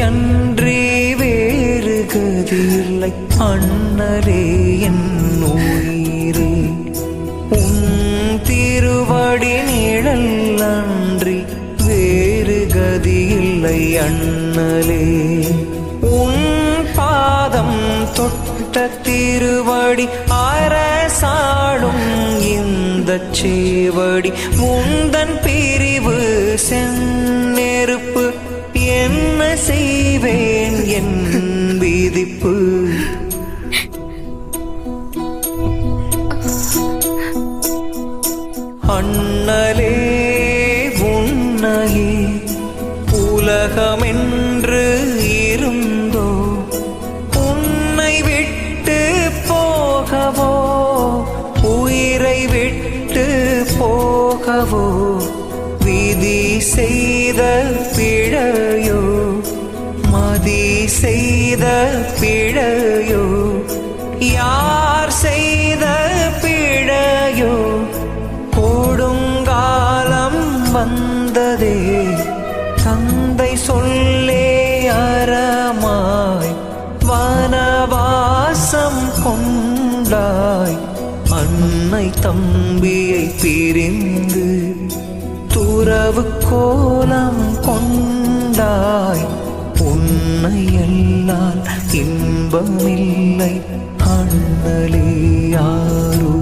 அன்றி வேறு கதியில்லை அண்ணலே என் உயிரே. உன் திருவடி நிழல் அன்றி வேறு கதியில்லை அண்ணலே. உன் பாதம் தொட்ட திருவடி அரசாடும் இந்த சேவடி. முந்தன் பிரிவு செந்நெருப்பு என்ன செய்வேன் என் விதிப்பு. அண்ணலே உன்னையே உலகமென்று இருந்தோ உன்னை விட்டு போகவோ உயிரை விட்டு போகவோ விதி செய்த பிழையோ மதி செய்த பிழையோ யார் செய்த பிழையோ. கொடுங்காலம் வந்ததே தந்தை சொல்லே அறமாய் வனவாசம் கொண்டாய். அன்னை தம்பியை பிரிந்து துறவு கோலம் கொண்டாய். உன்னை எல்லால் இன்பமில்லை அண்ணலே யாரோ.